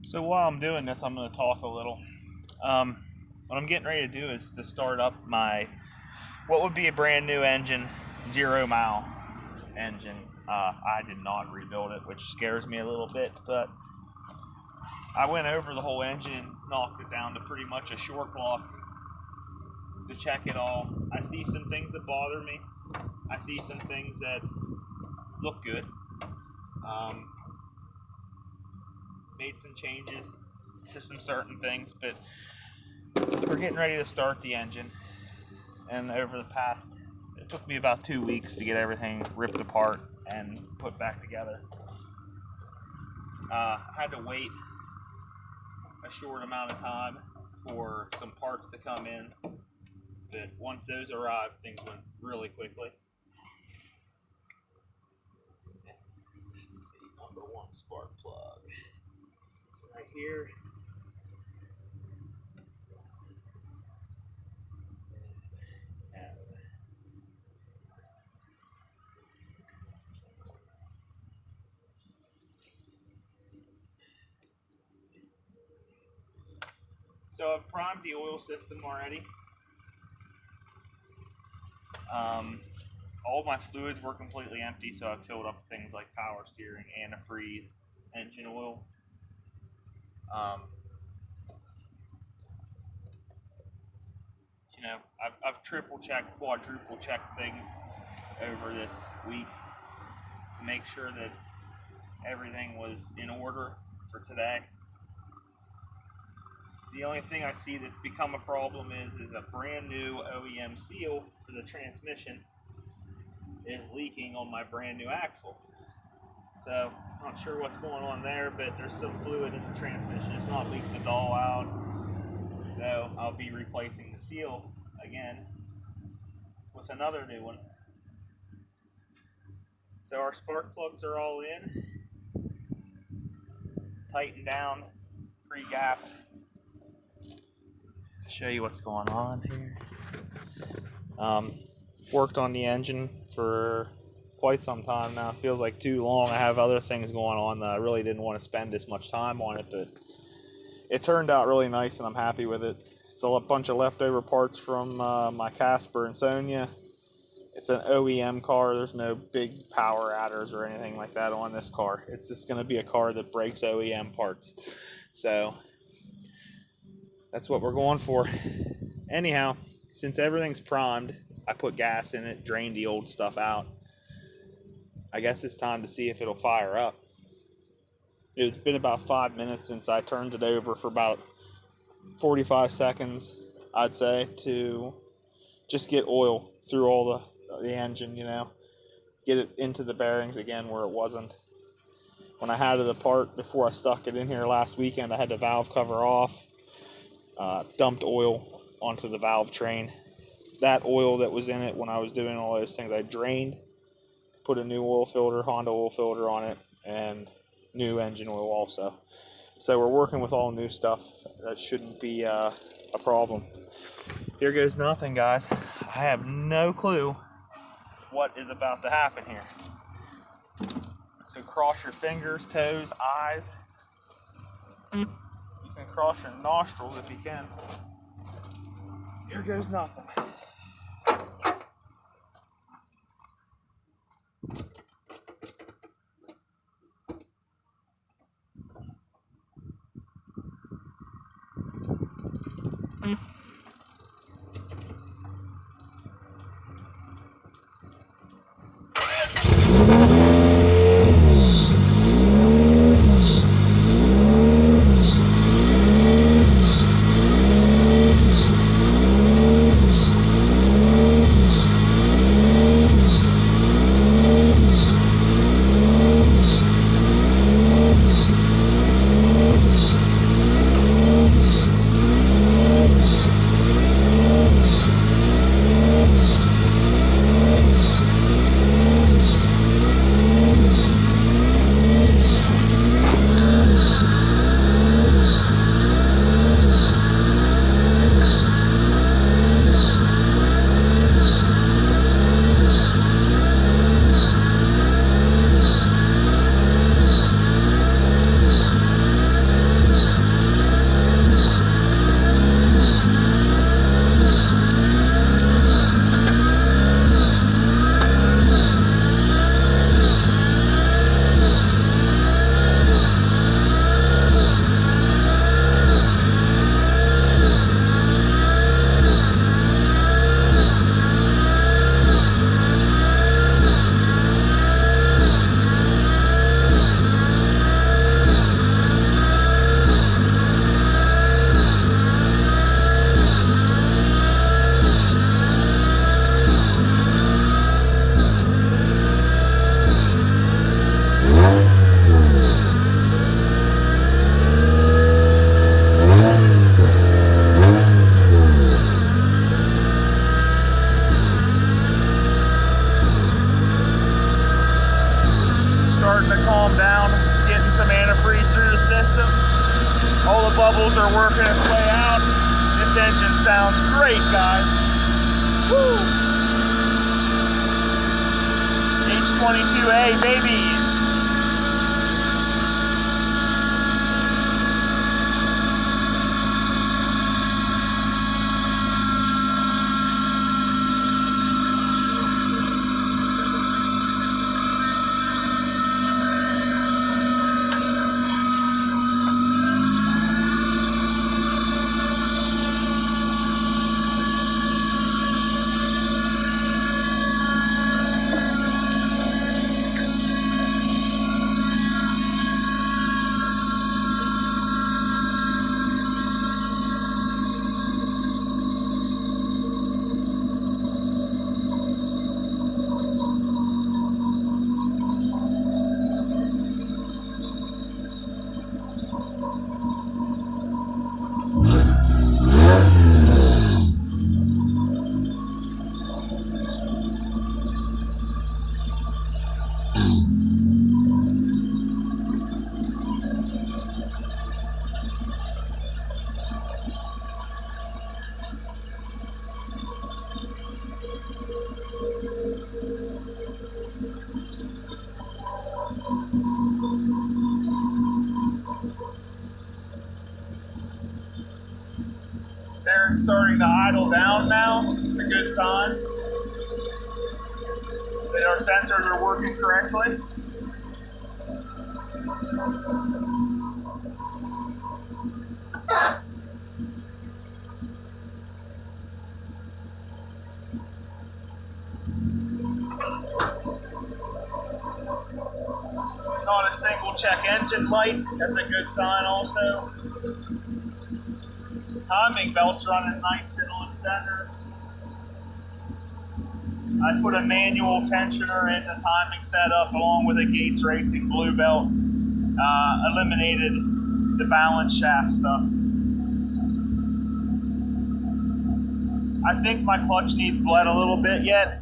So while I'm doing this, I'm going to talk a little. What I'm getting ready to do is to start up my, what would be a brand new engine, 0 mile engine. I did not rebuild it, which scares me a little bit, but I went over the whole engine and knocked it down to pretty much a short block to check it all. I see some things that bother me. I see some things that look good. Made some changes to some certain things, but we're getting ready to start the engine. And over the past, it took me about 2 weeks to get everything ripped apart and put back together. I had to wait a short amount of time for some parts to come in, but once those arrived, things went really quickly. Let's see, number 1 spark plug right here. So I've primed the oil system already. All my fluids were completely empty, so I've filled up things like power steering, antifreeze, engine oil. I've triple checked, quadruple checked things over this week to make sure that everything was in order for today. The only thing I see that's become a problem is a brand new OEM seal for the transmission is leaking on my brand new axle. So, not sure what's going on there, but there's some fluid in the transmission. It's not leaked it all out. So, I'll be replacing the seal again with another new one. So, our spark plugs are all in, tightened down, pre-gapped. Show you what's going on here. Worked on the engine for quite some time now. It feels like too long. I have other things going on that I really didn't want to spend this much time on it, but it turned out really nice and I'm happy with it. It's a bunch of leftover parts from my Casper and Sonia. It's an OEM car. There's no big power adders or anything like that on this car. It's just going to be a car that breaks OEM parts. So that's what we're going for. Anyhow, since everything's primed, I put gas in it, drained the old stuff out. I guess it's time to see if it'll fire up. It's been about 5 minutes since I turned it over for about 45 seconds, I'd say, to just get oil through all the engine, get it into the bearings again where it wasn't. When I had it apart before I stuck it in here last weekend, I had the valve cover off. Dumped oil onto the valve train. That oil that was in it when I was doing all those things, I drained, put a new oil filter, Honda oil filter on it, and new engine oil also. So we're working with all new stuff. That shouldn't be a problem. Here goes nothing, guys. I have no clue what is about to happen here. So cross your fingers, toes, eyes. You can cross your nostrils if you can. Here goes nothing. bubbles are working its way out. This engine sounds great, guys. Woo! H22A, baby. They're starting to idle down now. It's a good sign that our sensors are working correctly. Not a single check engine light. That's a good sign also. Timing belt's running nice and on center. I put a manual tensioner in the timing setup along with a Gates Racing blue belt. Eliminated the balance shaft stuff. I think my clutch needs bled a little bit yet.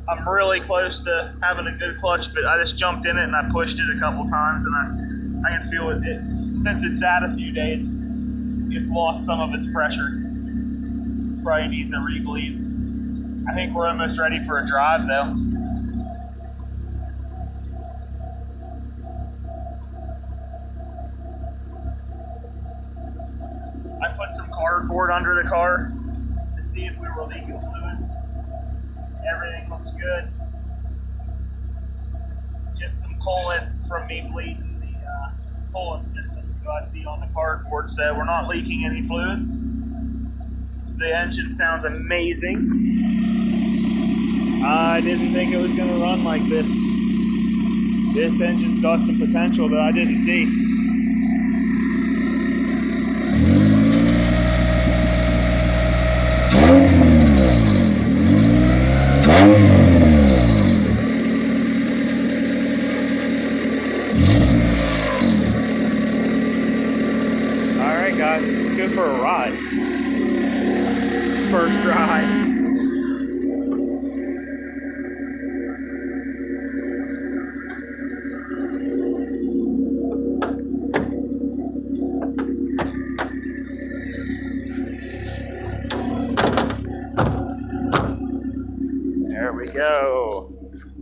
I'm really close to having a good clutch, but I just jumped in it and I pushed it a couple times, and I can feel it. Since it's sat a few days, it's lost some of its pressure. Probably needs a rebleed. I think we're almost ready for a drive though. I put some cardboard under the car to see if we were leaking fluids. Everything looks good. Just some coolant from me bleeding the coolant system. So I see on the cardboard, so we're not leaking any fluids. The engine sounds amazing. I didn't think it was going to run like this. This engine's got some potential that I didn't see. Alright guys, let's go for a ride. First ride. There we go.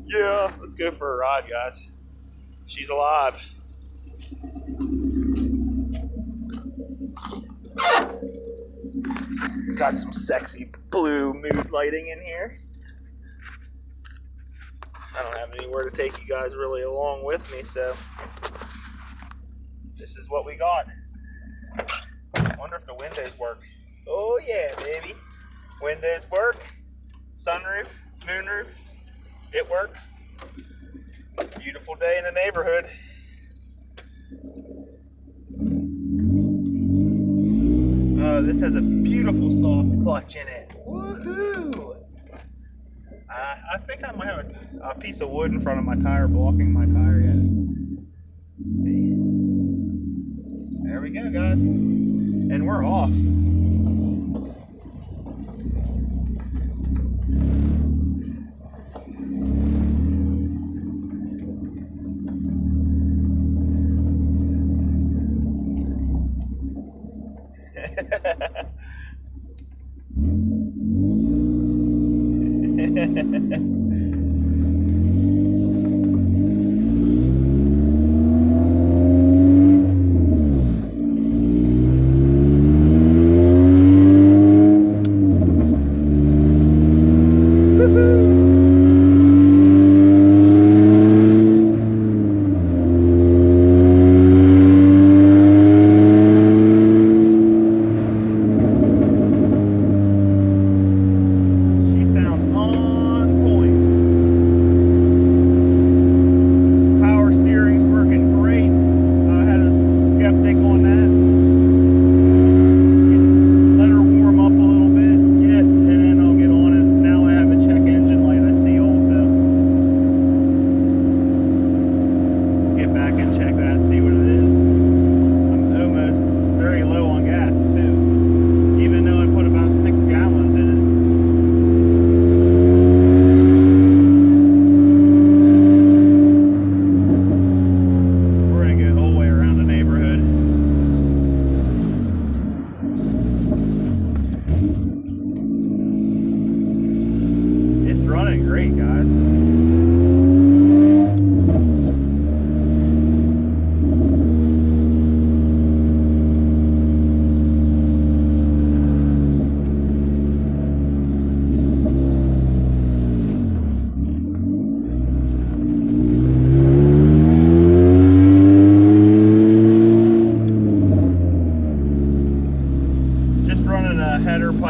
Yeah, let's go for a ride, guys. She's alive. Got some sexy blue mood lighting in here. I don't have anywhere to take you guys really along with me, so this is what we got. Wonder if the windows work. Oh yeah, baby. Windows work. Sunroof, moonroof. It works. Beautiful day in the neighborhood. Oh, this has a beautiful soft clutch in it. Woohoo! I think I might have a piece of wood in front of my tire blocking my tire yet. Let's see. There we go, guys. And we're off.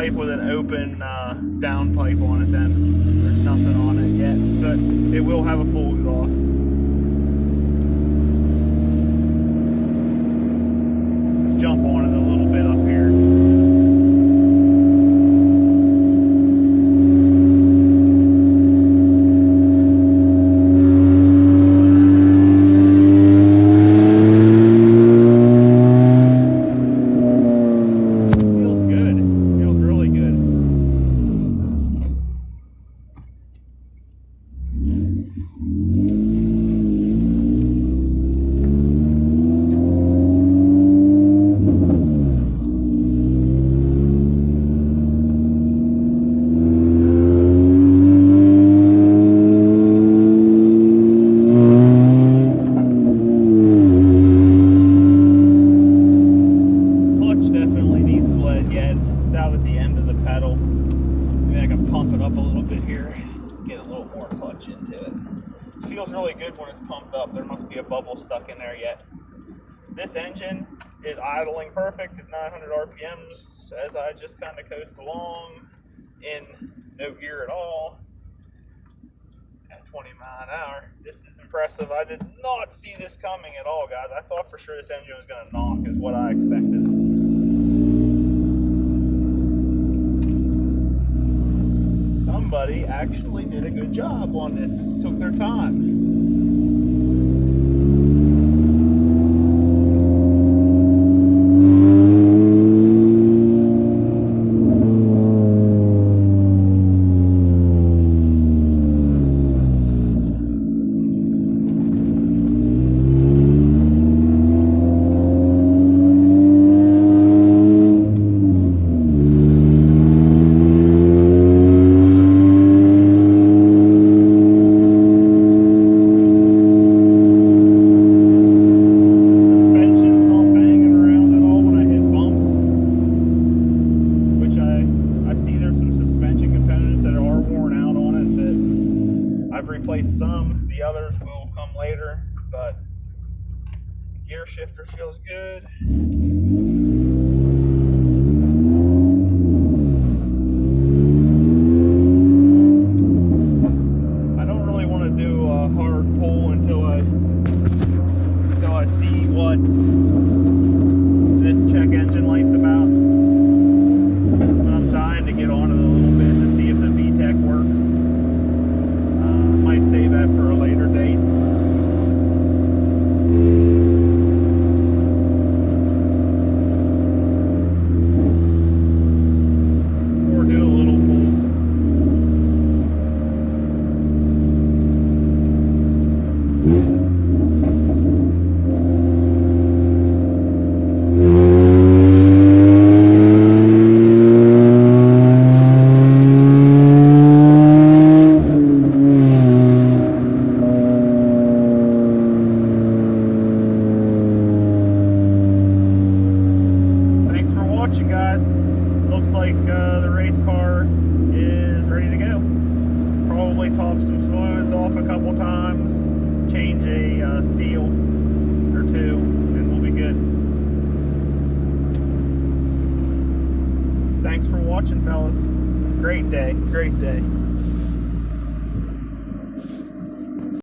With an open down pipe on it, then there's nothing on it yet, but it will have a full exhaust. Jump on it a little bit up here. Stuck in there yet. This engine is idling perfect at 900 RPMs as I just kind of coast along in no gear at all at 20 miles an hour. This is impressive. I did not see this coming at all, guys. I thought for sure this engine was going to knock is what I expected. Somebody actually did a good job on this. Took their time. Shifter feels good. I don't really want to do a hard pull until I see what this check engine light's about. But I'm dying to get on it a little bit to see if the VTEC works. Might save that for a later date. race car is ready to go. Probably top some fluids off a couple times, change a seal or two, and we'll be good. Thanks for watching, fellas. Great day, great day.